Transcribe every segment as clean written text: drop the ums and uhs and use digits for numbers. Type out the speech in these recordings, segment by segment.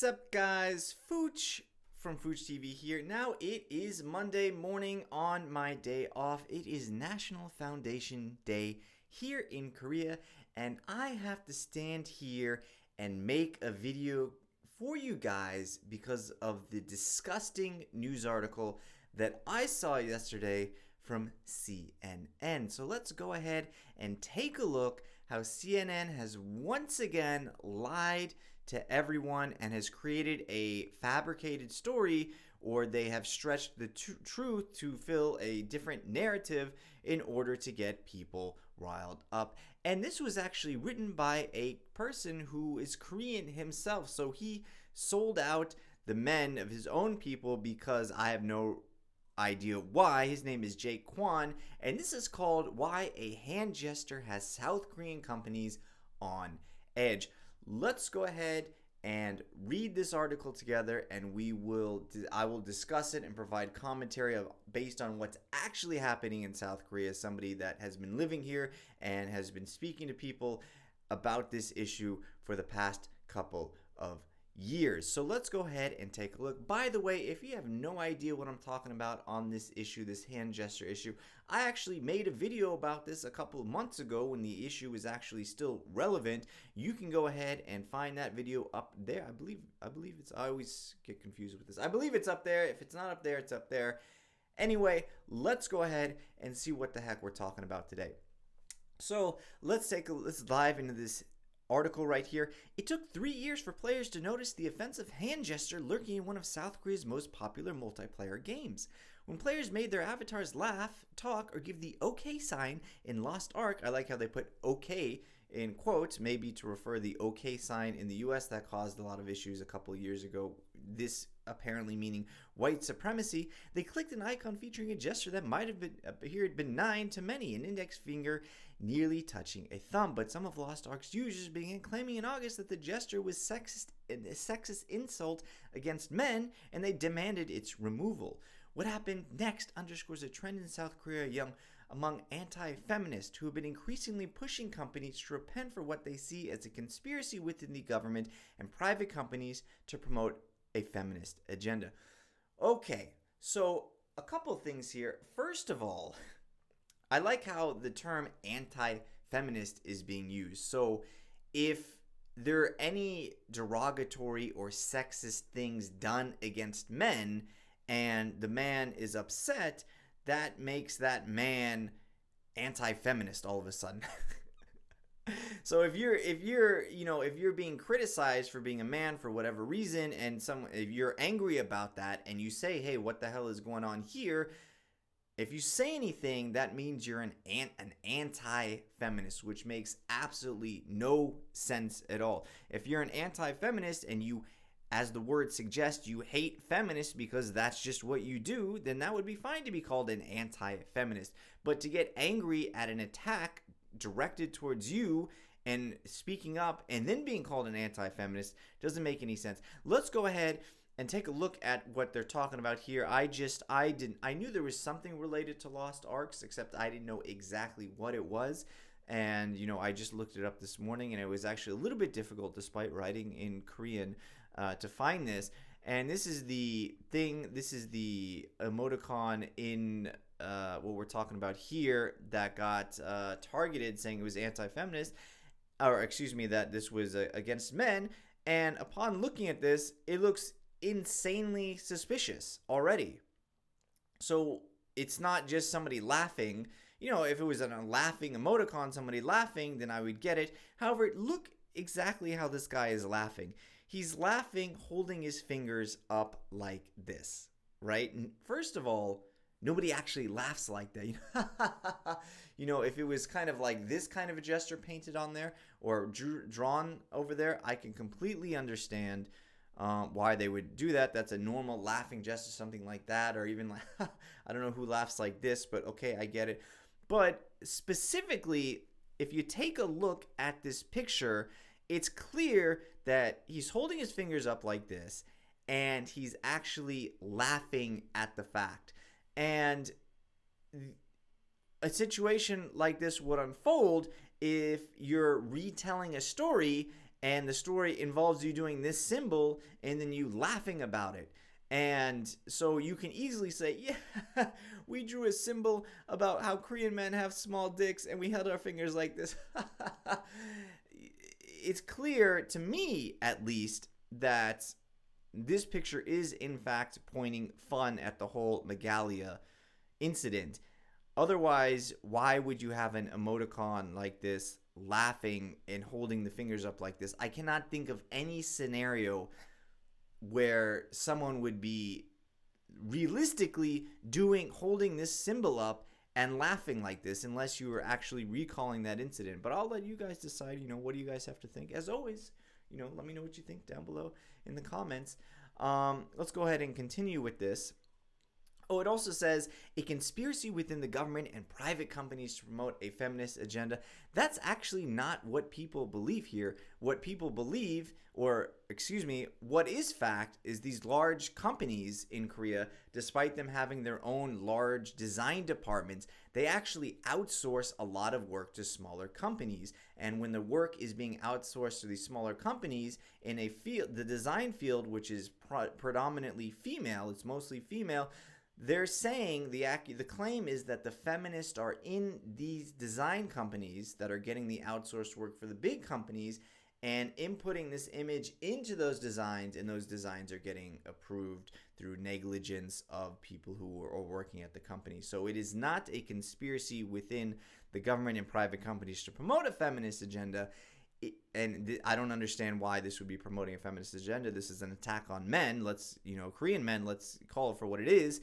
What's up, guys? Fooch from Fooch TV here. Now it is Monday morning on my day off. It is National Foundation Day here in Korea, and I have to stand here and make a video for you guys because of the disgusting news article that I saw yesterday from CNN. So let's go ahead and take a look how CNN has once again lied to everyone and has created a fabricated story, or they have stretched the truth to fill a different narrative in order to get people riled up. And this was actually written by a person who is Korean himself, so he sold out the men of his own people because I have no idea why. His name is Jake Kwan, and this is called Why a Hand Gesture Has South Korean Companies on Edge. Let's go ahead and read this article together, and I will discuss it and provide commentary based on what's actually happening in South Korea, somebody that has been living here and has been speaking to people about this issue for the past couple of years. So let's go ahead and take a look. By the way, if you have no idea what I'm talking about on this issue, this hand gesture issue, I actually made a video about this a couple of months ago when the issue was actually still relevant. You can go ahead and find that video up there. I believe it's, I always get confused with this. I believe it's up there. If it's not up there, it's up there. Anyway, let's go ahead and see what the heck we're talking about today. So let's dive into this article right here. It took 3 years for players to notice the offensive hand gesture lurking in one of South Korea's most popular multiplayer games. When players made their avatars laugh, talk, or give the OK sign in Lost Ark, I like how they put OK in quotes, maybe to refer the OK sign in the US that caused a lot of issues a couple of years ago, this apparently meaning white supremacy. They clicked an icon featuring a gesture that might have appeared benign to many, an index finger nearly touching a thumb. But some of Lost Ark's users began claiming in August that the gesture was a sexist insult against men, and they demanded its removal. What happened next underscores a trend in South Korea among anti-feminists who have been increasingly pushing companies to repent for what they see as a conspiracy within the government and private companies to promote a feminist agenda. Okay, so a couple things here. First of all, I like how the term anti-feminist is being used. So if there are any derogatory or sexist things done against men and the man is upset, that makes that man anti-feminist all of a sudden. So if you're being criticized for being a man for whatever reason, and if you're angry about that and you say, hey, what the hell is going on here? If you say anything, that means you're an anti-feminist, which makes absolutely no sense at all. If you're an anti-feminist and you, as the word suggests, you hate feminists because that's just what you do, then that would be fine to be called an anti-feminist. But to get angry at an attack directed towards you and speaking up and then being called an anti-feminist doesn't make any sense. Let's go ahead and take a look at what they're talking about here. I knew there was something related to Lost Arks, except I didn't know exactly what it was. And, I just looked it up this morning, and it was actually a little bit difficult, despite writing in Korean, to find this. And this is the thing, this is the emoticon in what we're talking about here that got targeted, saying it was anti-feminist, or excuse me, that this was against men. And upon looking at this, it looks insanely suspicious already. So it's not just somebody laughing. If it was a laughing emoticon, somebody laughing, then I would get it. However, look exactly how this guy is laughing. He's laughing holding his fingers up like this, right? And first of all, nobody actually laughs like that. If it was kind of like this kind of a gesture painted on there or drawn over there, I can completely understand why they would do that. That's a normal laughing gesture, something like that, or even like, I don't know who laughs like this, but okay, I get it. But specifically, if you take a look at this picture, it's clear that he's holding his fingers up like this, and he's actually laughing at the fact. And a situation like this would unfold if you're retelling a story and the story involves you doing this symbol and then you laughing about it. And so you can easily say, yeah, we drew a symbol about how Korean men have small dicks and we held our fingers like this. It's clear to me, at least, that this picture is in fact pointing fun at the whole Megalia incident. Otherwise, why would you have an emoticon like this laughing and holding the fingers up like this? I cannot think of any scenario where someone would be realistically holding this symbol up and laughing like this, unless you were actually recalling that incident. But I'll let you guys decide, what do you guys have to think? As always, let me know what you think down below in the comments. Let's go ahead and continue with this. Oh, it also says a conspiracy within the government and private companies to promote a feminist agenda. That's actually not what people believe here. What people believe, what is fact, is these large companies in Korea, despite them having their own large design departments, they actually outsource a lot of work to smaller companies. And when the work is being outsourced to these smaller companies in a field, the design field, which is predominantly female, it's mostly female, they're saying the claim is that the feminists are in these design companies that are getting the outsourced work for the big companies and inputting this image into those designs, and those designs are getting approved through negligence of people who are working at the company. So it is not a conspiracy within the government and private companies to promote a feminist agenda. I don't understand why this would be promoting a feminist agenda. This is an attack on men. Korean men, let's call it for what it is.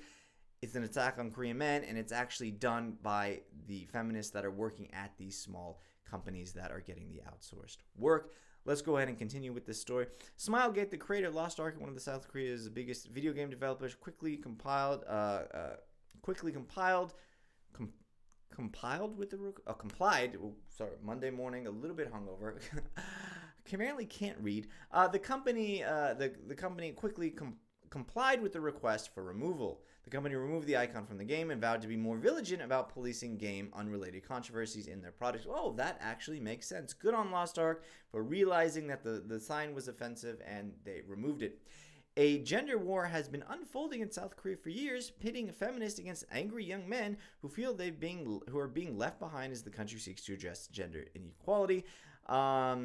It's an attack on Korean men, and it's actually done by the feminists that are working at these small companies that are getting the outsourced work. Let's go ahead and continue with this story. Smilegate, the creator of Lost Ark, one of the South Korea's biggest video game developers, complied Monday morning, a little bit hungover. Apparently can't read. The company quickly complied with the request for removal. The company removed the icon from the game and vowed to be more vigilant about policing game-unrelated controversies in their products. Oh, that actually makes sense. Good on Lost Ark for realizing that the sign was offensive and they removed it. A gender war has been unfolding in South Korea for years, pitting feminists against angry young men who feel who are being left behind as the country seeks to address gender inequality. I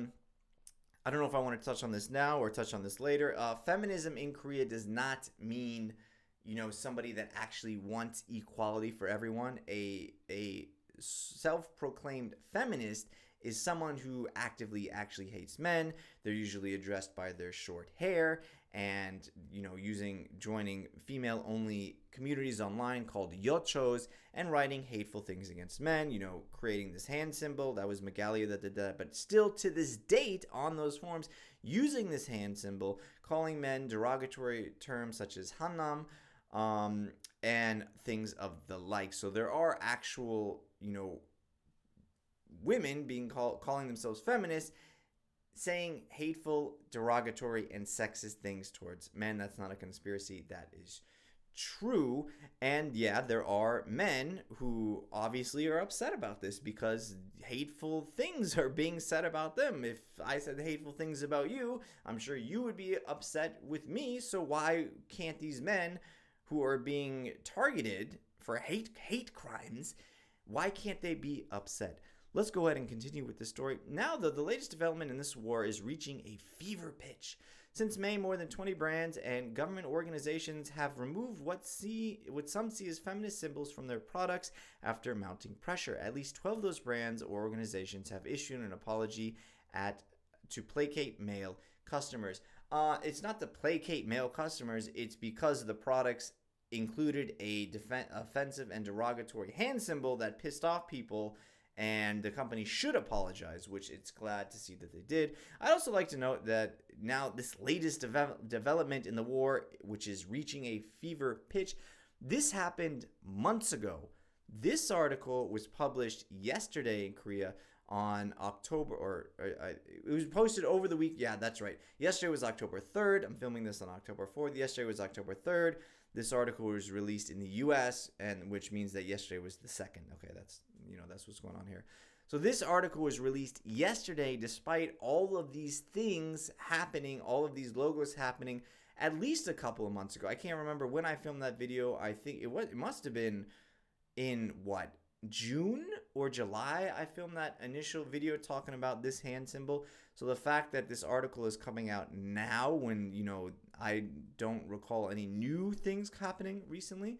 don't know if I want to touch on this now or touch on this later. Feminism in Korea does not mean, somebody that actually wants equality for everyone. A self-proclaimed feminist is someone who actively actually hates men. They're usually addressed by their short hair and, joining female-only communities online called yochos and writing hateful things against men, creating this hand symbol. That was Megalia that did that. But still to this date on those forums, using this hand symbol, calling men derogatory terms such as hannam, and things of the like. So there are actual, women calling themselves feminists, saying hateful, derogatory, and sexist things towards men. That's not a conspiracy. That is true. And yeah, there are men who obviously are upset about this because hateful things are being said about them. If I said hateful things about you, I'm sure you would be upset with me. So why can't these men who are being targeted for hate crimes, why can't they be upset? Let's go ahead and continue with this story. Now, though, the latest development in this war is reaching a fever pitch. Since May, more than 20 brands and government organizations have removed what some see as feminist symbols from their products after mounting pressure. At least 12 of those brands or organizations have issued an apology to placate male customers. It's not to placate male customers. It's because the products included a offensive and derogatory hand symbol that pissed off people, and the company should apologize, which it's glad to see that they did. I'd also like to note that now this latest development in the war, which is reaching a fever pitch, this happened months ago. This article was published yesterday in Korea on it was posted over the week. Yeah, that's right. Yesterday was October 3rd. I'm filming this on October 4th. Yesterday was October 3rd. This article was released in the US, and which means that yesterday was the 2nd. Okay, that's what's going on here. So this article was released yesterday despite all of these things happening, all of these logos happening at least a couple of months ago. I can't remember when I filmed that video. I think it must have been in June or July. I filmed that initial video talking about this hand symbol. So the fact that this article is coming out now when, I don't recall any new things happening recently,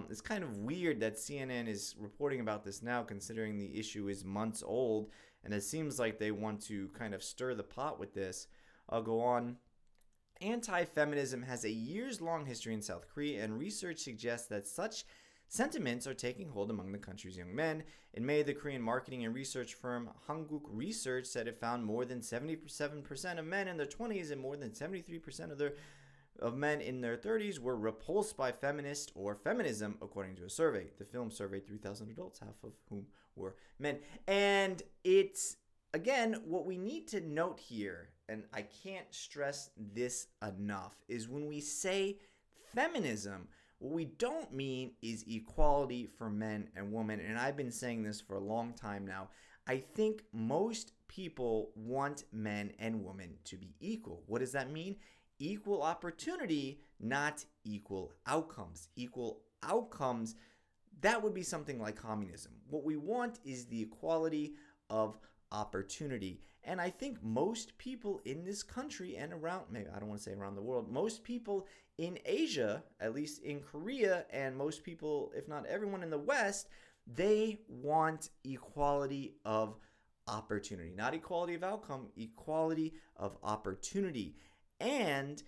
it's kind of weird that CNN is reporting about this now, considering the issue is months old, and it seems like they want to kind of stir the pot with this. I'll go on. Anti-feminism has a years-long history in South Korea, and research suggests that such sentiments are taking hold among the country's young men. In May, the Korean marketing and research firm Hanguk Research said it found more than 77% of men in their 20s and more than 73% of men in their 30s were repulsed by feminist or feminism, according to a survey. The film surveyed 3,000 adults, half of whom were men. And it's, again, what we need to note here, and I can't stress this enough, is when we say feminism, what we don't mean is equality for men and women, and I've been saying this for a long time now. I think most people want men and women to be equal. What does that mean? Equal opportunity, not equal outcomes. Equal outcomes, that would be something like communism. What we want is the equality of opportunity. And I think most people in this country and around, maybe I don't want to say around the world, most people in Asia, at least in Korea, and most people, if not everyone in the West, they want equality of opportunity. Not equality of outcome, equality of opportunity. And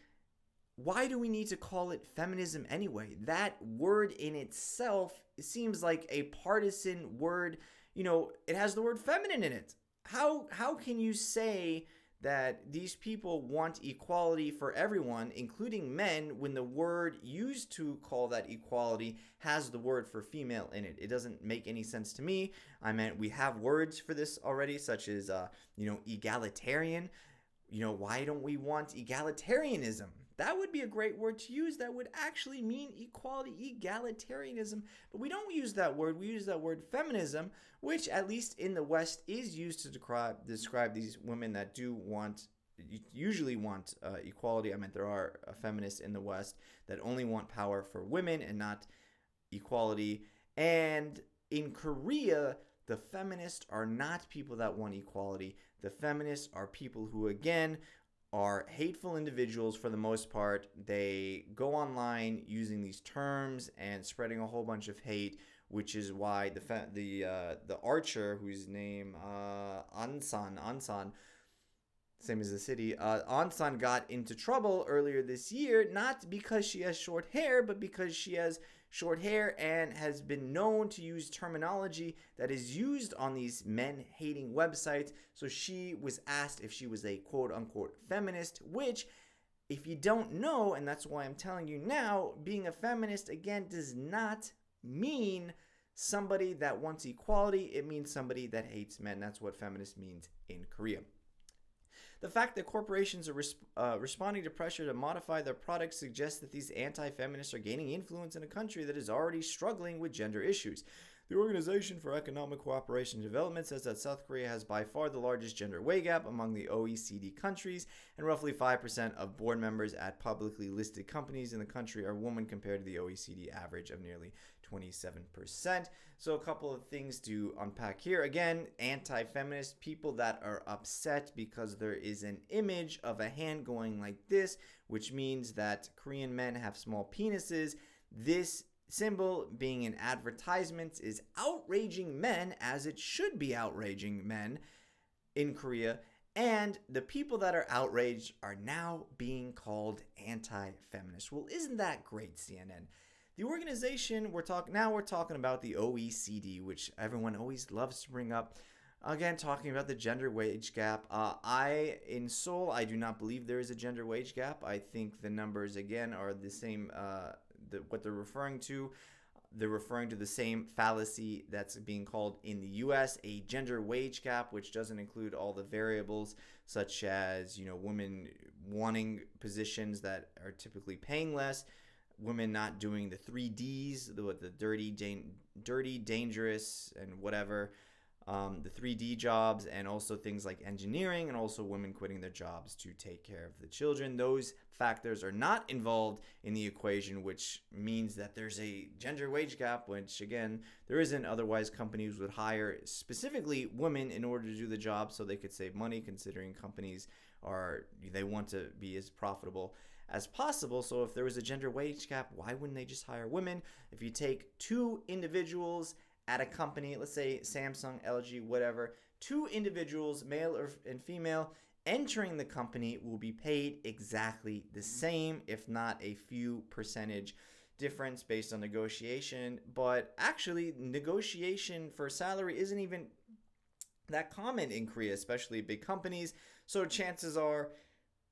why do we need to call it feminism anyway? That word in itself seems like a partisan word. It has the word feminine in it. How can you say that these people want equality for everyone, including men, when the word used to call that equality has the word for female in it? It doesn't make any sense to me. We have words for this already, such as, egalitarian. Why don't we want egalitarianism? That would be a great word to use. That would actually mean equality, egalitarianism. But we don't use that word. We use that word feminism, which at least in the West is used to describe these women that usually want equality. There are feminists in the West that only want power for women and not equality. And in Korea, the feminists are not people that want equality. The feminists are people who, again, are hateful individuals for the most part. They go online using these terms and spreading a whole bunch of hate, which is why the archer, whose name Ansan, same as the city, Ansan got into trouble earlier this year, not because she has short hair, but because she has short hair and has been known to use terminology that is used on these men-hating websites. So she was asked if she was a quote-unquote feminist, which, if you don't know, and that's why I'm telling you now, being a feminist, again, does not mean somebody that wants equality. It means somebody that hates men. That's what feminist means in Korea. The fact that corporations are responding to pressure to modify their products suggests that these anti-feminists are gaining influence in a country that is already struggling with gender issues. The Organization for Economic Cooperation and Development says that South Korea has by far the largest gender wage gap among the OECD countries, and roughly 5% of board members at publicly listed companies in the country are women compared to the OECD average of nearly 27%. So a couple of things to unpack here. Again, anti-feminist, people that are upset because there is an image of a hand going like this, which means that Korean men have small penises. This symbol being an advertisement is outraging men, as it should be outraging men in Korea. And the people that are outraged are now being called anti-feminist. Well, isn't that great, CNN? The organization we're talking about the OECD, which everyone always loves to bring up. Again, talking about the gender wage gap. In Seoul, I do not believe there is a gender wage gap. I think the numbers, again, are the same, what they're referring to. They're referring to the same fallacy that's being called in the U.S. a gender wage gap, which doesn't include all the variables such as, women wanting positions that are typically paying less, women not doing the 3 Ds, the dirty, dangerous, and whatever. the 3D jobs, and also things like engineering, and also women quitting their jobs to take care of the children. Those factors are not involved in the equation, which means that there's a gender wage gap, which again, there isn't. Otherwise, companies would hire specifically women in order to do the job so they could save money, considering companies they want to be as profitable as possible. So if there was a gender wage gap, why wouldn't they just hire women? If you take two individuals at a company, let's say Samsung, LG, whatever, two individuals, male and female, entering the company will be paid exactly the same, if not a few percentage difference based on negotiation. But actually, negotiation for salary isn't even that common in Korea, especially big companies. So chances are,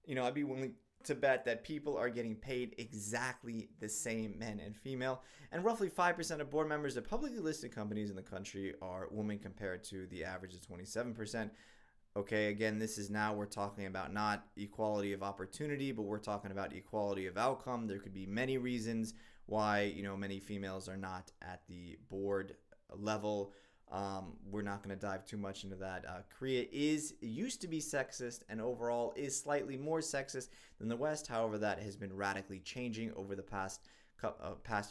I'd be willing to bet that people are getting paid exactly the same, men and female. And roughly 5% of board members of publicly listed companies in the country are women, compared to the average of 27%. Okay, again, we're talking about not equality of opportunity, but we're talking about equality of outcome. There could be many reasons why, many females are not at the board level. We're not going to dive too much into that. Korea used to be sexist, and overall is slightly more sexist than the West. However, that has been radically changing over the past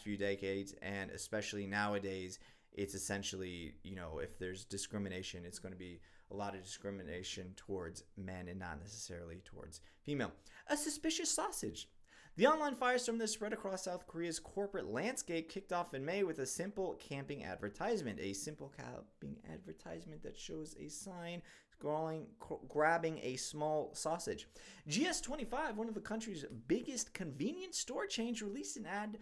few decades, and especially nowadays, it's essentially, if there's discrimination, it's going to be a lot of discrimination towards men and not necessarily towards female. A suspicious sausage. The online firestorm that spread across South Korea's corporate landscape kicked off in May with a simple camping advertisement. A simple camping advertisement that shows a sign grabbing a small sausage. GS25, one of the country's biggest convenience store chains, released an ad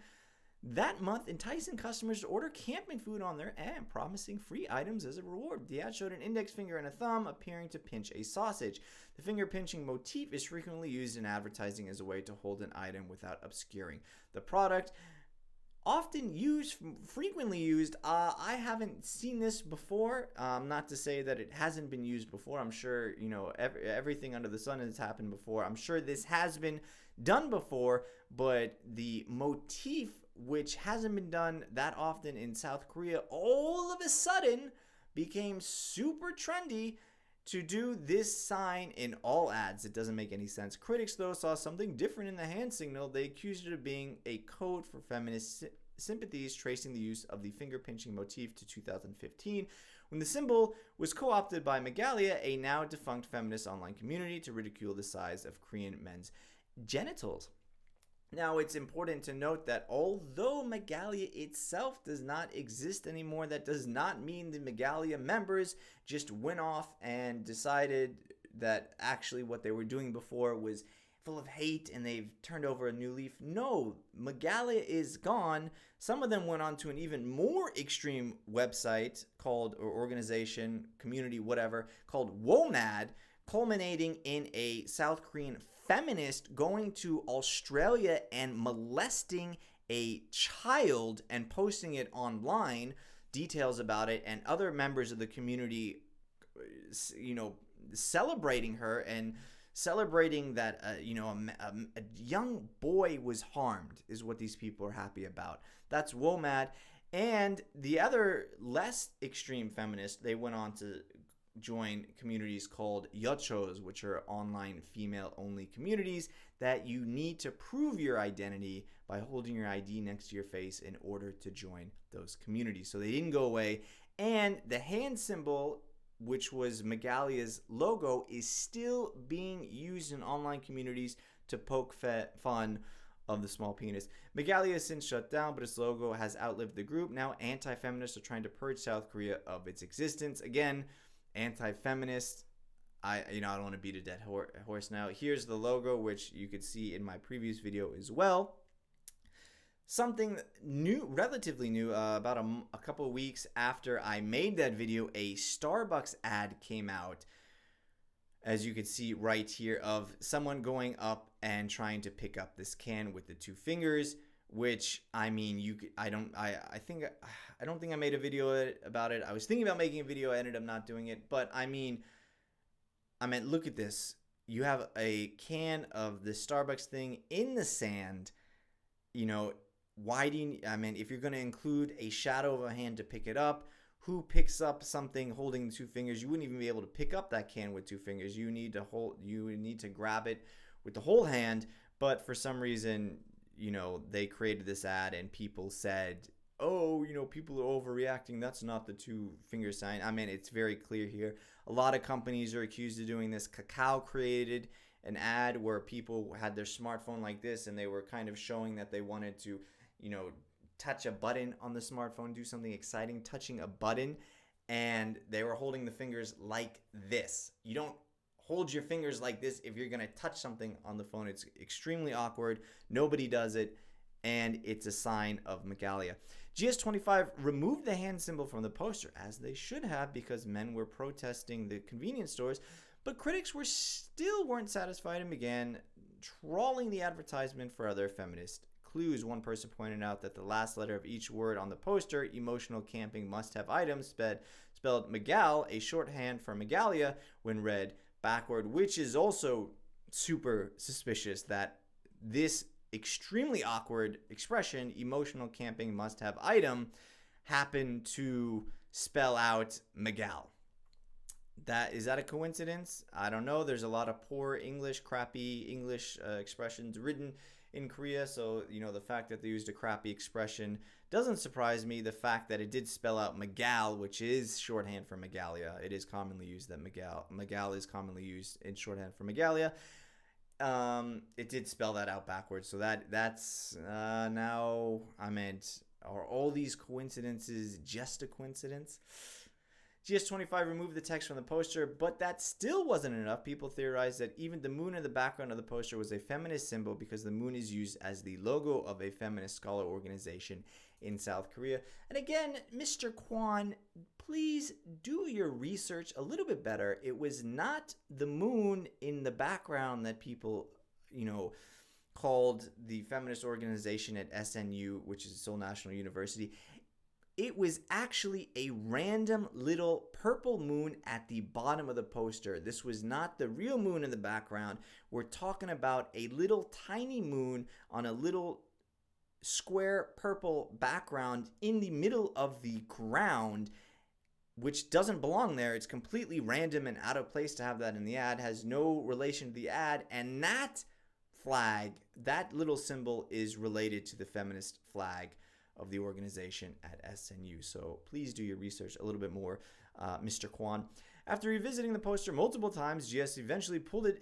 that month enticing customers to order camping food on there and promising free items as a reward. The ad showed an index finger and a thumb appearing to pinch a sausage. The finger pinching motif is frequently used in advertising as a way to hold an item without obscuring the product. Frequently used. I haven't seen this before. Not to say that it hasn't been used before. I'm sure, everything under the sun has happened before. I'm sure this has been done before, but the motif, which hasn't been done that often in South Korea, all of a sudden became super trendy to do this sign in all ads. It doesn't make any sense. Critics, though, saw something different in the hand signal. They accused it of being a code for feminist sympathies, tracing the use of the finger-pinching motif to 2015, when the symbol was co-opted by Megalia, a now-defunct feminist online community, to ridicule the size of Korean men's genitals. Now, it's important to note that although Megalia itself does not exist anymore, that does not mean the Megalia members just went off and decided that actually what they were doing before was full of hate and they've turned over a new leaf. No, Megalia is gone. Some of them went on to an even more extreme website or organization, community, whatever, called WOMAD, culminating in a South Korean feminist going to Australia and molesting a child and posting it online, details about it, and other members of the community, celebrating her and celebrating that, a young boy was harmed is what these people are happy about. That's WOMAD. And the other less extreme feminists, they went on to join communities called yochos, which are online female-only communities that you need to prove your identity by holding your ID next to your face in order to join those communities. So they didn't go away. And the hand symbol, which was Megalia's logo, is still being used in online communities to poke fun of the small penis. Megalia has since shut down, but its logo has outlived the group. Now anti-feminists are trying to purge South Korea of its existence. Again, anti-feminist. I don't want to beat a dead horse now. Here's the logo, which you could see in my previous video as well. Something new, relatively new, about a couple of weeks after I made that video, a Starbucks ad came out, as you can see right here, of someone going up and trying to pick up this can with the two fingers, which, I mean, I don't think I made a video about it. I was thinking about making a video, I ended up not doing it, but I mean, look at this. You have a can of the Starbucks thing in the sand. Why do you, if you're going to include a shadow of a hand to pick it up, who picks up something holding two fingers. You wouldn't even be able to pick up that can with two fingers. You need to grab it with the whole hand. But for some reason, they created this ad and people said, oh, people are overreacting. That's not the two finger sign. I mean, it's very clear here. A lot of companies are accused of doing this. Kakao created an ad where people had their smartphone like this and they were kind of showing that they wanted to, touch a button on the smartphone, do something exciting, touching a button, and they were holding the fingers like this. You don't hold your fingers like this if you're going to touch something on the phone. It's extremely awkward. Nobody does it, and it's a sign of Megalia. GS25 removed the hand symbol from the poster, as they should have, because men were protesting the convenience stores, but critics weren't satisfied and began trawling the advertisement for other feminist clues. One person pointed out that the last letter of each word on the poster, emotional camping must-have items, spelled Megal, a shorthand for Megalia, when read backward, which is also super suspicious that this extremely awkward expression, emotional camping must-have item, happened to spell out Megal. Is that a coincidence? I don't know. There's a lot of poor English, crappy English expressions written in Korea, so the fact that they used a crappy expression doesn't surprise me. The fact that it did spell out Megal, which is shorthand for Megalia, it is commonly used that Megal is commonly used in shorthand for Megalia. It did spell that out backwards, so that's now I meant, are all these coincidences just a coincidence? GS25 removed the text from the poster, but that still wasn't enough. People theorized that even the moon in the background of the poster was a feminist symbol because the moon is used as the logo of a feminist scholar organization in South Korea. And again, Mr. Kwon, please do your research a little bit better. It was not the moon in the background that people, called the feminist organization at SNU, which is Seoul National University. It was actually a random little purple moon at the bottom of the poster. This was not the real moon in the background. We're talking about a little tiny moon on a little square purple background in the middle of the ground, which doesn't belong there. It's completely random and out of place to have that in the ad, has no relation to the ad, and that flag, that little symbol, is related to the feminist flag of the organization at SNU. So please do your research a little bit more, Mr. Kwon. After revisiting the poster multiple times, GS eventually pulled it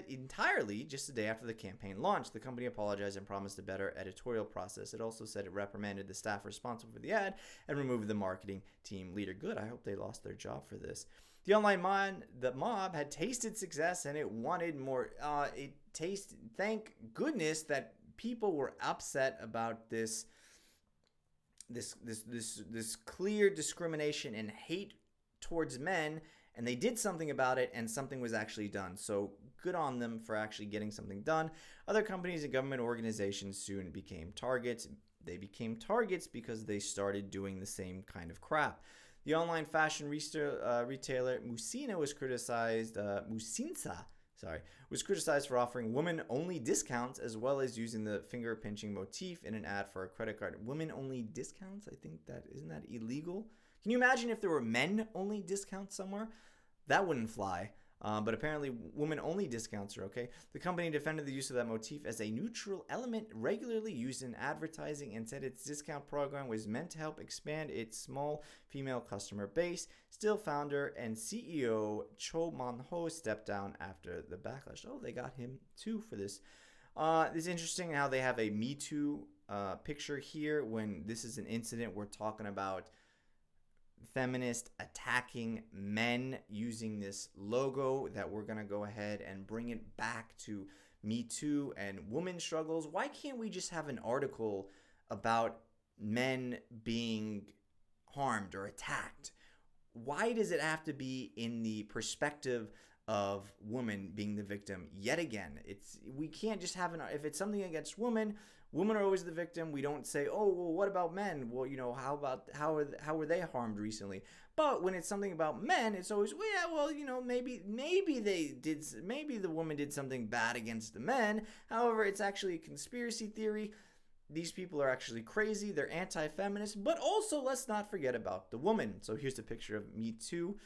entirely just a day after the campaign launched. The company apologized and promised a better editorial process. It also said it reprimanded the staff responsible for the ad and removed the marketing team leader. Good. I hope they lost their job for this. The online mob had tasted success and it wanted more. Thank goodness that people were upset about this clear discrimination and hate towards men, and they did something about it, and something was actually done. So good on them for actually getting something done. Other companies and government organizations soon became targets. They became targets because they started doing the same kind of crap. The online fashion retailer Musina was criticized. Was criticized for offering women-only discounts as well as using the finger-pinching motif in an ad for a credit card. Women-only discounts? I think isn't that illegal? Can you imagine if there were men-only discounts somewhere? That wouldn't fly. But apparently women-only discounts are okay. The company defended the use of that motif as a neutral element regularly used in advertising and said its discount program was meant to help expand its small female customer base. Still, founder and CEO Cho Man-ho stepped down after the backlash. Oh, they got him too for this. It's interesting how they have a Me Too picture here when this is an incident we're talking about. Feminist attacking men using this logo that we're going to go ahead and bring it back to Me Too and women struggles. Why can't we just have an article about men being harmed or attacked? Why does it have to be in the perspective of women being the victim yet again? We can't just have if it's something against women are always the victim. We don't say, oh, well, what about men? Well, how were they harmed recently? But when it's something about men, it's always, well, yeah, well, maybe the woman did something bad against the men. However, it's actually a conspiracy theory. these people are actually crazy. They're anti-feminist, but also let's not forget about the woman. So here's a picture of Me Too.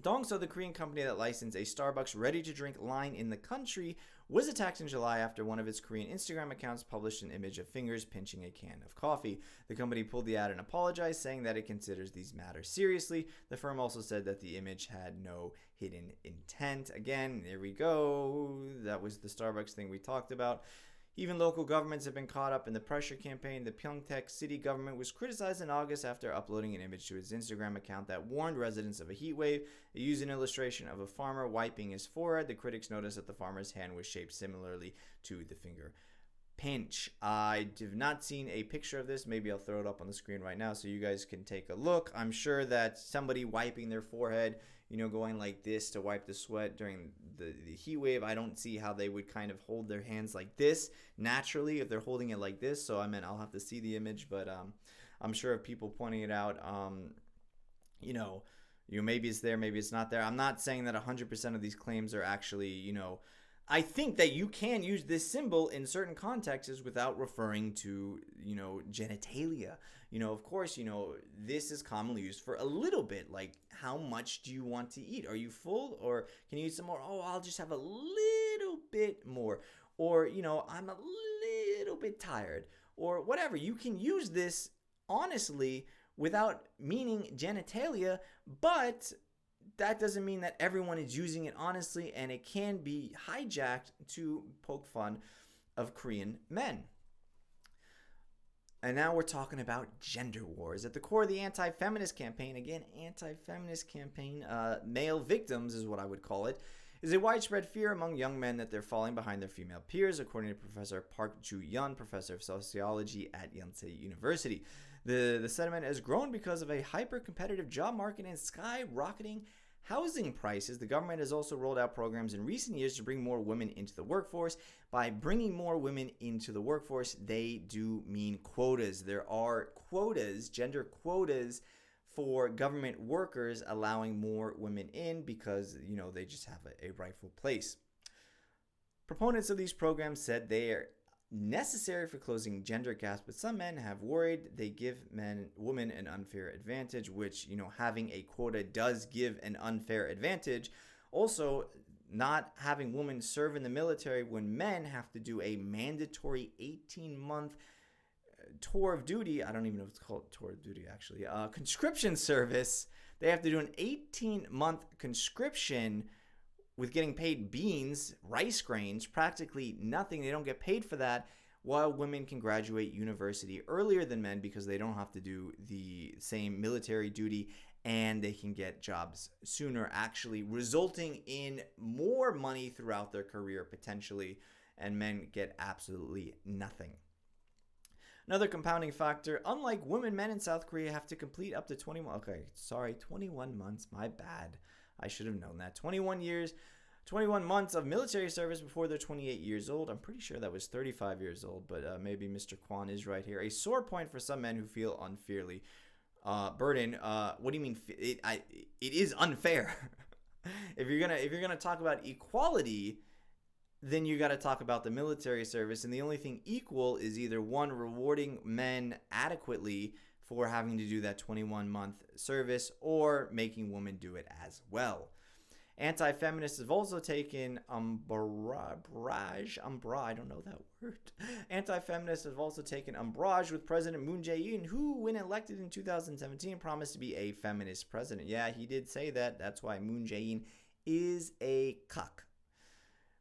Dongso, the Korean company that licensed a Starbucks ready-to-drink line in the country, was attacked in July after one of its Korean Instagram accounts published an image of fingers pinching a can of coffee. The company pulled the ad and apologized, saying that it considers these matters seriously. The firm also said that the image had no hidden intent. Again, there we go. That was the Starbucks thing we talked about. Even local governments have been caught up in the pressure campaign. The Pyeongtaek city government was criticized in August after uploading an image to its Instagram account that warned residents of a heat wave. It used an illustration of a farmer wiping his forehead. The critics noticed that the farmer's hand was shaped similarly to the finger pinch. I have not seen a picture of this. Maybe I'll throw it up on the screen right now so you guys can take a look. I'm sure that somebody wiping their forehead, going like this to wipe the sweat during the heat wave, I don't see how they would kind of hold their hands like this naturally if they're holding it like this. So I'll have to see the image, but I'm sure if people pointing it out, maybe it's there, maybe it's not there. I'm not saying that 100% of these claims are actually, I think that you can use this symbol in certain contexts without referring to, genitalia. Of course, this is commonly used for a little bit, like how much do you want to eat? Are you full or can you eat some more? Oh, I'll just have a little bit more. Or, I'm a little bit tired or whatever. You can use this honestly without meaning genitalia, but that doesn't mean that everyone is using it honestly, and it can be hijacked to poke fun of Korean men. And now we're talking about gender wars. At the core of the anti-feminist campaign, male victims is what I would call it, is a widespread fear among young men that they're falling behind their female peers, according to Professor Park Joo-yeon, professor of sociology at Yonsei University. The sentiment has grown because of a hyper-competitive job market and skyrocketing housing prices. The government has also rolled out programs in recent years to bring more women into the workforce. By bringing more women into the workforce, they do mean quotas. There are quotas, gender quotas, for government workers, allowing more women in because, they just have a rightful place. Proponents of these programs said they are necessary for closing gender gaps, but some men have worried they give women an unfair advantage, which, having a quota does give an unfair advantage. Also, not having women serve in the military when men have to do a mandatory 18-month tour of duty. I don't even know if it's called tour of duty, actually. Conscription service. They have to do an 18-month conscription with getting paid beans, rice grains, practically nothing. They don't get paid for that, while women can graduate university earlier than men because they don't have to do the same military duty, and they can get jobs sooner, actually resulting in more money throughout their career potentially, and men get absolutely nothing. Another compounding factor, unlike women, men in South Korea have to complete up to 21 months, my bad. I should have known that. 21 months of military service before they're 28 years old. I'm pretty sure that was 35 years old, but maybe Mr. Kwan is right here. A sore point for some men who feel unfairly burdened. What do you mean? It is unfair. If you're gonna talk about equality, then you got to talk about the military service, and the only thing equal is either one, rewarding men adequately for having to do that 21-month service, or making women do it as well. Anti-feminists have also taken umbrage. I don't know that word. Anti-feminists have also taken umbrage with President Moon Jae-in, who, when elected in 2017, promised to be a feminist president. Yeah, he did say that. That's why Moon Jae-in is a cuck.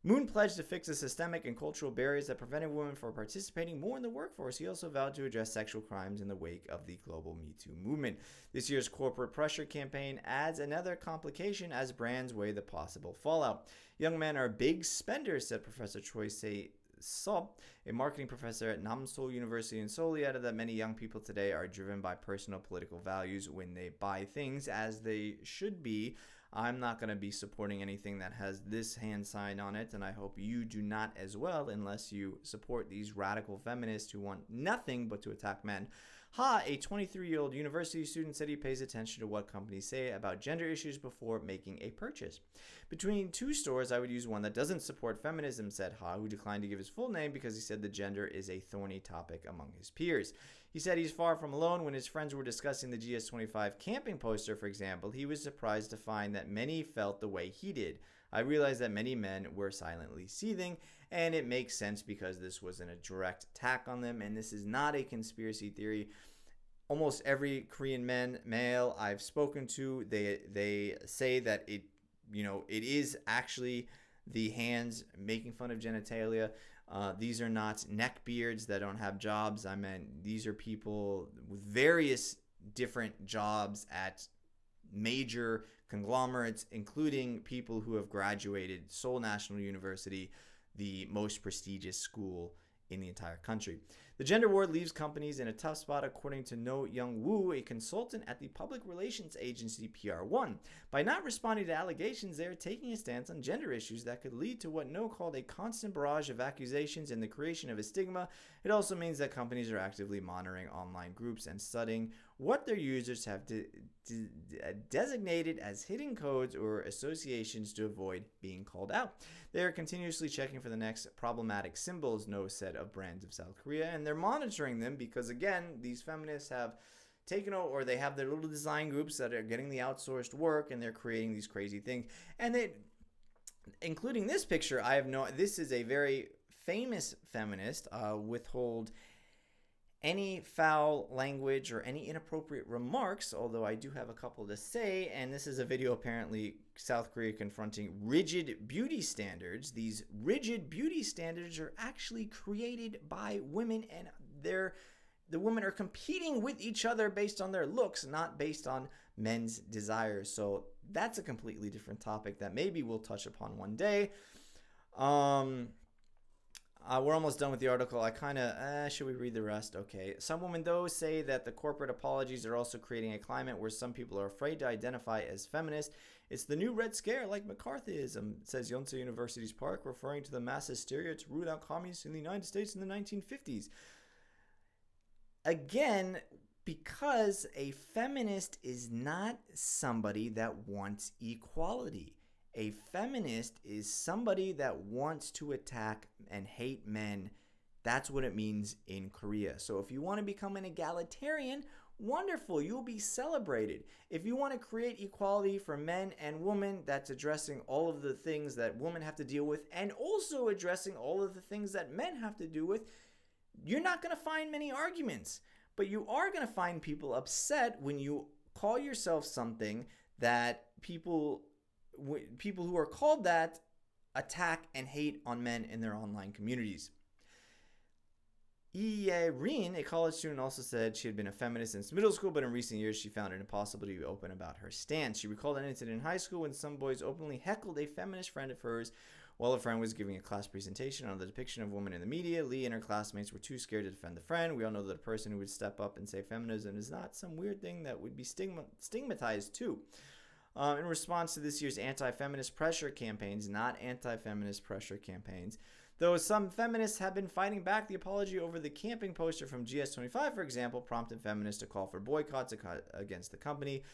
Moon pledged to fix the systemic and cultural barriers that prevented women from participating more in the workforce. He also vowed to address sexual crimes in the wake of the global Me Too movement. This year's corporate pressure campaign adds another complication as brands weigh the possible fallout. Young men are big spenders, said Professor Choi Se-seo, a marketing professor at Namseol University in Seoul. He added that many young people today are driven by personal political values when they buy things, as they should be. I'm not going to be supporting anything that has this hand sign on it, and I hope you do not as well, unless you support these radical feminists who want nothing but to attack men. Ha, a 23-year-old university student, said he pays attention to what companies say about gender issues before making a purchase. Between two stores, I would use one that doesn't support feminism, said Ha, who declined to give his full name because he said the gender is a thorny topic among his peers. He said he's far from alone. When his friends were discussing the GS25 camping poster, for example, he was surprised to find that many felt the way he did. I realized that many men were silently seething, and it makes sense because this wasn't a direct attack on them, and this is not a conspiracy theory. Almost every Korean male I've spoken to, they say that it is actually the hands making fun of genitalia. These are not neck beards that don't have jobs. I meant these are people with various different jobs at major conglomerates, including people who have graduated Seoul National University, the most prestigious school in the entire country. The gender war leaves companies in a tough spot, according to No Young-woo, a consultant at the public relations agency PR1. By not responding to allegations, they are taking a stance on gender issues that could lead to what No called a constant barrage of accusations and the creation of a stigma. It also means that companies are actively monitoring online groups and studying what their users have designated as hidden codes or associations to avoid being called out. They are continuously checking for the next problematic symbols, No said of brands of South Korea, and they're monitoring them because, again, these feminists have taken over, or they have their little design groups that are getting the outsourced work, and they're creating these crazy things. And they, including this picture, this is a very famous feminist, withhold any foul language or any inappropriate remarks, although I do have a couple to say, and this is a video apparently South Korea confronting rigid beauty standards. These rigid beauty standards are actually created by women, and the women are competing with each other based on their looks, not based on men's desires. So that's a completely different topic that maybe we'll touch upon one day. We're almost done with the article. Should we read the rest? Okay. Some women, though, say that the corporate apologies are also creating a climate where some people are afraid to identify as feminist. It's the new Red Scare, like McCarthyism, says Yonsei University's Park, referring to the mass hysteria to root out communists in the United States in the 1950s. Again, because a feminist is not somebody that wants equality. A feminist is somebody that wants to attack and hate men. That's what it means in Korea. So if you want to become an egalitarian, wonderful, you'll be celebrated. If you want to create equality for men and women, that's addressing all of the things that women have to deal with and also addressing all of the things that men have to do with, you're not going to find many arguments. But you are going to find people upset when you call yourself something that people who are called that attack and hate on men in their online communities. Rin, a college student, also said she had been a feminist since middle school, but in recent years she found it impossible to be open about her stance. She recalled an incident in high school when some boys openly heckled a feminist friend of hers while a friend was giving a class presentation on the depiction of women in the media. Lee and her classmates were too scared to defend the friend. We all know that a person who would step up and say feminism is not some weird thing that would be stigmatized too. In response to this year's anti-feminist pressure campaigns, not anti-feminist pressure campaigns, though some feminists have been fighting back, the apology over the camping poster from GS25, for example, prompted feminists to call for boycotts against the company.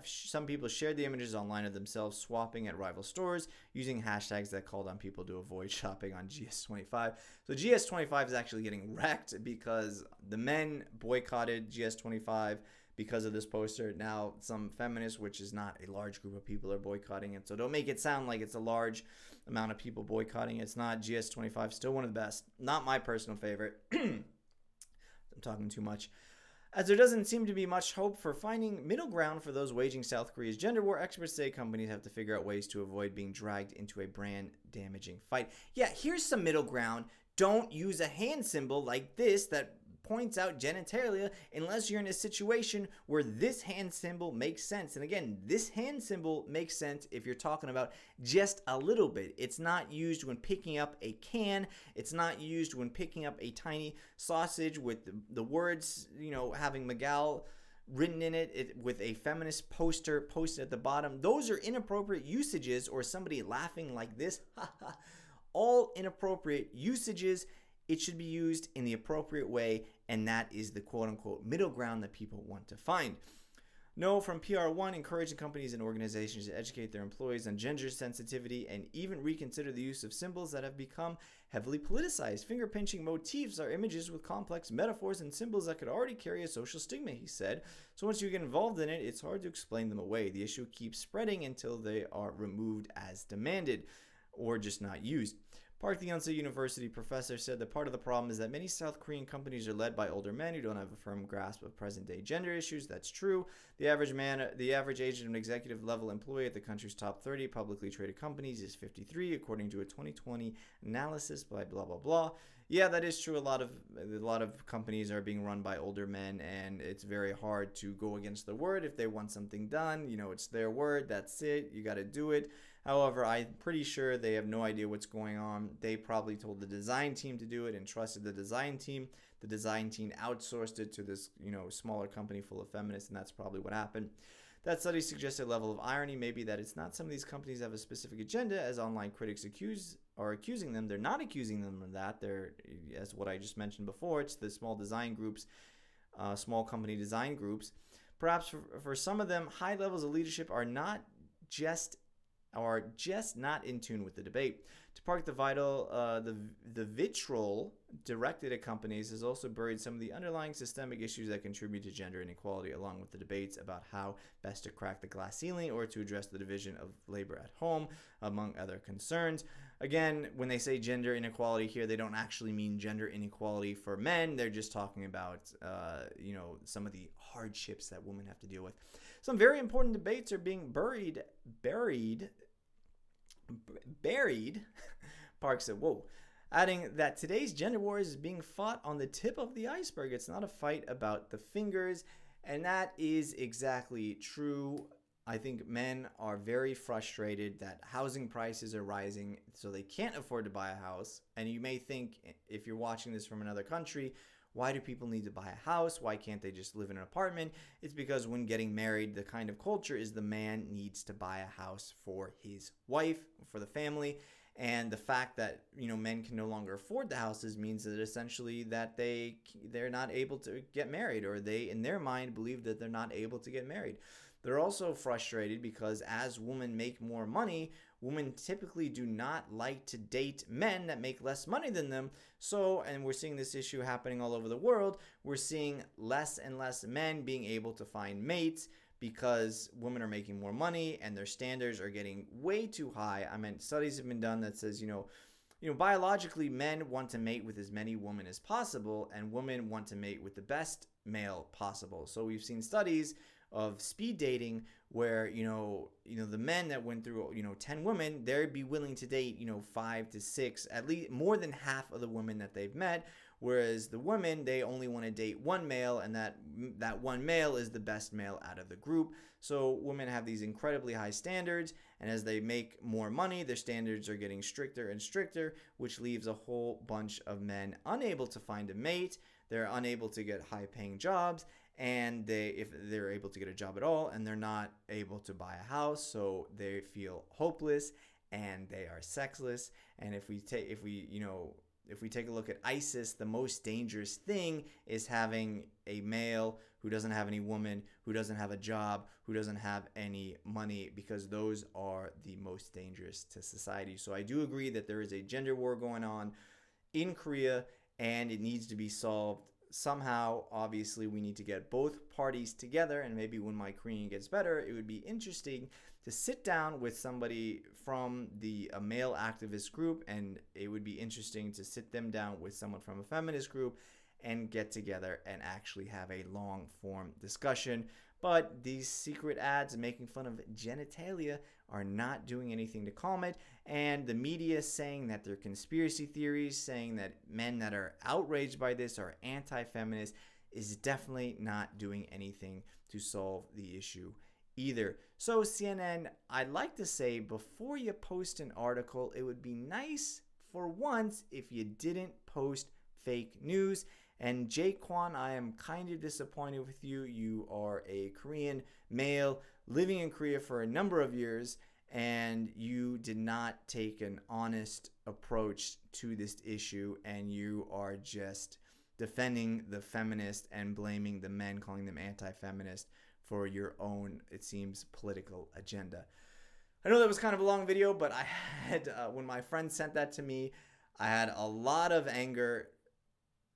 Some people shared the images online of themselves swapping at rival stores using hashtags that called on people to avoid shopping on GS25. So GS25 is actually getting wrecked because the men boycotted GS25 because of this poster. Now some feminists, which is not a large group of people, are boycotting it. So don't make it sound like it's a large amount of people boycotting it. It's not. GS25 still one of the best. Not my personal favorite. I'm talking too much. As there doesn't seem to be much hope for finding middle ground for those waging South Korea's gender war, experts say companies have to figure out ways to avoid being dragged into a brand-damaging fight. Yeah, here's some middle ground. Don't use a hand symbol like this that points out genitalia unless you're in a situation where this hand symbol makes sense. And again, this hand symbol makes sense if you're talking about just a little bit. It's not used when picking up a can. It's not used when picking up a tiny sausage with the words, having Megalia written in it with a feminist poster posted at the bottom. Those are inappropriate usages, or somebody laughing like this. All inappropriate usages. It should be used in the appropriate way and that is the quote-unquote middle ground that people want to find. No, from PR1, encouraging companies and organizations to educate their employees on gender sensitivity and even reconsider the use of symbols that have become heavily politicized. Finger-pinching motifs are images with complex metaphors and symbols that could already carry a social stigma, he said. So once you get involved in it, it's hard to explain them away. The issue keeps spreading until they are removed as demanded or just not used. Park, the Yonsei University professor, said that part of the problem is that many South Korean companies are led by older men who don't have a firm grasp of present-day gender issues. That's true. The average age of an executive-level employee at the country's top 30 publicly traded companies is 53, according to a 2020 analysis by blah blah blah. Yeah, that is true. A lot of companies are being run by older men, and it's very hard to go against the word if they want something done. It's their word. That's it. You got to do it. However, I'm pretty sure they have no idea what's going on. They probably told the design team to do it and trusted the design team. The design team outsourced it to this, smaller company full of feminists, and that's probably what happened. That study suggests a level of irony, maybe that it's not some of these companies have a specific agenda, as online critics are accusing them. They're not accusing them of that. They're, as what I just mentioned before, it's the small design groups, small company design groups. Perhaps for some of them, high levels of leadership are just not in tune with the debate. To park the vitriol directed at companies has also buried some of the underlying systemic issues that contribute to gender inequality, along with the debates about how best to crack the glass ceiling or to address the division of labor at home, among other concerns. Again, when they say gender inequality here, they don't actually mean gender inequality for men. They're just talking about, some of the hardships that women have to deal with. Some very important debates are being buried. Park said, whoa. Adding that today's gender war is being fought on the tip of the iceberg. It's not a fight about the fingers. And that is exactly true. I think men are very frustrated that housing prices are rising, so they can't afford to buy a house. And you may think, if you're watching this from another country, why do people need to buy a house? Why can't they just live in an apartment? It's because when getting married, the kind of culture is the man needs to buy a house for his wife, for the family. And the fact that, men can no longer afford the houses means that essentially that they're not able to get married, or they, in their mind, believe that they're not able to get married. They're also frustrated because as women make more money, women typically do not like to date men that make less money than them. So, and we're seeing this issue happening all over the world, we're seeing less and less men being able to find mates because women are making more money and their standards are getting way too high. Studies have been done that says, biologically men want to mate with as many women as possible, and women want to mate with the best male possible. So we've seen studies of speed dating where, the men that went through, 10 women, they'd be willing to date, 5 to 6, at least more than half of the women that they've met. Whereas the women, they only want to date one male, and that one male is the best male out of the group. So women have these incredibly high standards, and as they make more money, their standards are getting stricter and stricter, which leaves a whole bunch of men unable to find a mate. They're unable to get high-paying jobs, and if they're able to get a job at all, and they're not able to buy a house, so they feel hopeless and they are sexless. And if we take a look at ISIS, the most dangerous thing is having a male who doesn't have any woman, who doesn't have a job, who doesn't have any money, because those are the most dangerous to society. So I do agree that there is a gender war going on in Korea, and it needs to be solved somehow. Obviously, we need to get both parties together, and maybe when my Korean gets better, it would be interesting to sit down with somebody from a male activist group, and it would be interesting to sit them down with someone from a feminist group and get together and actually have a long form discussion. But these secret ads making fun of genitalia are not doing anything to calm it, and the media saying that they're conspiracy theories, saying that men that are outraged by this are anti-feminist, is definitely not doing anything to solve the issue either. So CNN, I'd like to say, before you post an article, it would be nice for once if you didn't post fake news. And Jay Kwan, I am kind of disappointed with you. You are a Korean male living in Korea for a number of years, and you did not take an honest approach to this issue, and you are just defending the feminist and blaming the men, calling them anti-feminist for your own, it seems, political agenda. I know that was kind of a long video, but I had, when my friend sent that to me, I had a lot of anger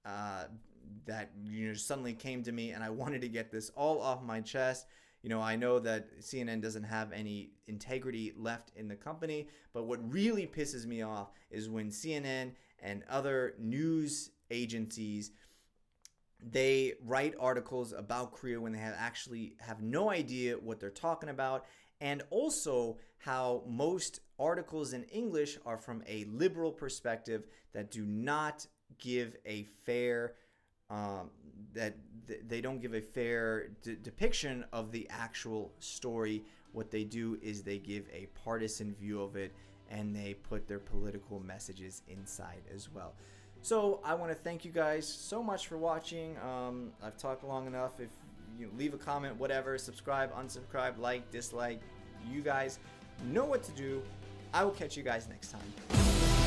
that suddenly came to me, and I wanted to get this all off my chest. I know that CNN doesn't have any integrity left in the company, but what really pisses me off is when CNN and other news agencies, they write articles about Korea when they have no idea what they're talking about, and also how most articles in English are from a liberal perspective that do not give a fair they don't give a fair depiction of the actual story. What they do is they give a partisan view of it, and they put their political messages inside as well. So I want to thank you guys so much for watching. I've talked long enough. If you leave a comment, whatever, subscribe, unsubscribe, like, dislike, you guys know what to do. I will catch you guys next time.